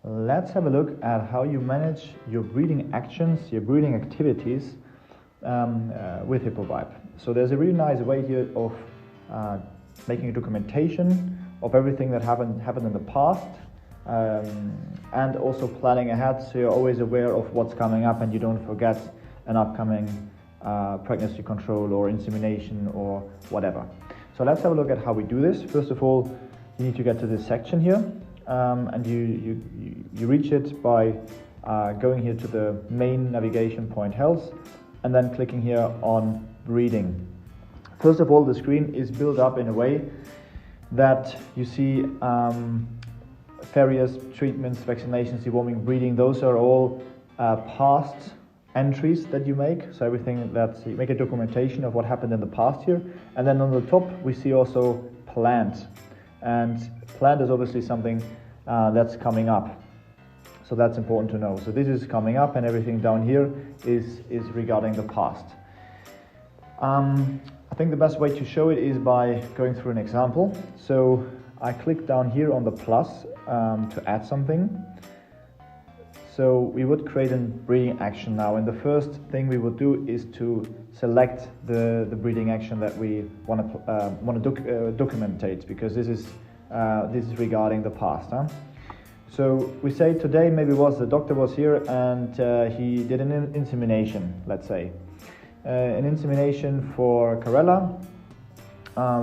Let's have a look at how you manage your breeding actions, your breeding activities with HippoVibe. So there's a really nice way here of making a documentation of everything that happened in the past, and also planning ahead, so you're always aware of what's coming up and you don't forget an upcoming pregnancy control or insemination or whatever. So let's have a look at how we do this. First of all, you need to get to this section here, and you reach it by going here to the main navigation point health and then clicking here on breeding. First of all, the screen is built up in a way that you see various treatments, vaccinations, deworming, breeding. Those are all past entries that you make. So everything that you make a documentation of what happened in the past here. And then on the top, we see also planned. And planned is obviously something that's coming up. So that's important to know. So this is coming up, and everything down here is regarding the past. I think the best way to show it is by going through an example. So I click down here on the plus to add something. So we would create a breeding action now, and the first thing we would do is to select the breeding action that we want to documentate, because this is regarding the past. So we say today maybe the doctor was here and he did an insemination, let's say. An insemination for Karela,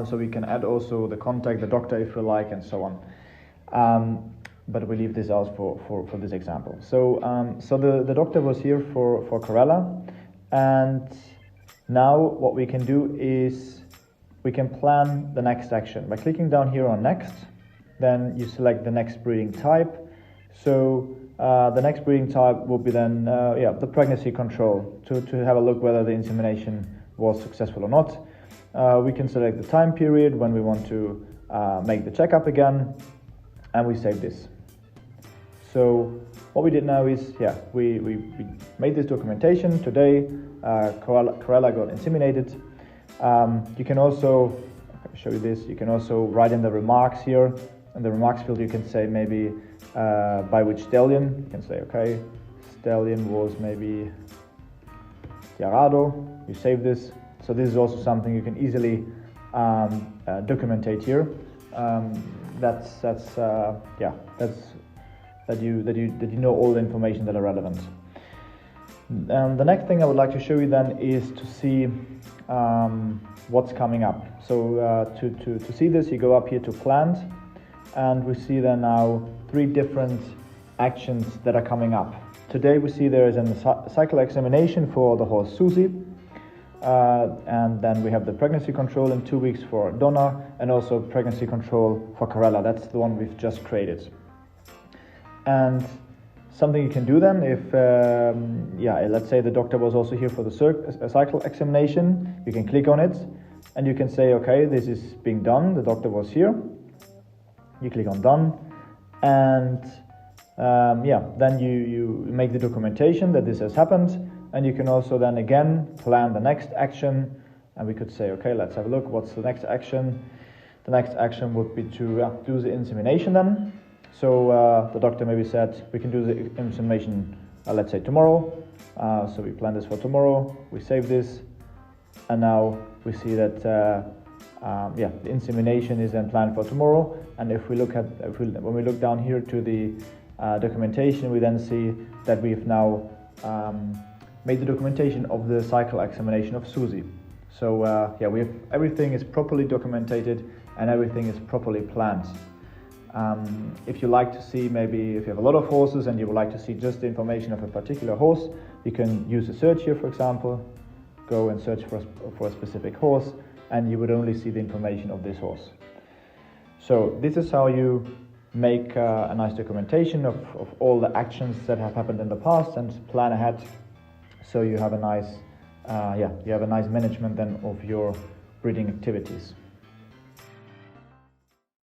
so we can add also the contact, the doctor if you like, and so on. But we leave this out for this example. So the doctor was here for Karela, and now what we can do is we can plan the next action. By clicking down here on next, then you select the next breeding type. So the next breeding type will be then the pregnancy control, to have a look whether the insemination was successful or not. We can select the time period when we want to make the checkup again, and we save this. So what we did now is, we made this documentation. Today, Karela got inseminated. You can also, show you this, you can also write in the remarks here. In the remarks field, you can say maybe by which stallion. You can say, okay, stallion was maybe Tiarado. You save this. So this is also something you can easily documentate here. That you know all the information that are relevant. The next thing I would like to show you then is to see what's coming up. So to see this, you go up here to planned, and we see then now 3 different actions that are coming up. Today we see there is a cycle examination for the horse Susie, and then we have the pregnancy control in 2 weeks for Donna, and also pregnancy control for Karela. That's the one we've just created. And something you can do then, if let's say the doctor was also here for the cycle examination, you can click on it and you can say, okay, this is being done, the doctor was here. You click on done, and then you make the documentation that this has happened, and you can also then again plan the next action, and we could say, okay, let's have a look, what's the next action? The next action would be to do the insemination then. So the doctor maybe said we can do the insemination, let's say tomorrow. So we plan this for tomorrow. We save this, and now we see that the insemination is then planned for tomorrow. And if we look at when we look down here to the documentation, we then see that we've now made the documentation of the cycle examination of Susie. So we have everything is properly documented and everything is properly planned. If you like to see, maybe if you have a lot of horses and you would like to see just the information of a particular horse, you can use a search here, for example. Go and search for a specific horse, and you would only see the information of this horse. So this is how you make a nice documentation of all the actions that have happened in the past and plan ahead. So you have a nice, you have a nice management then of your breeding activities.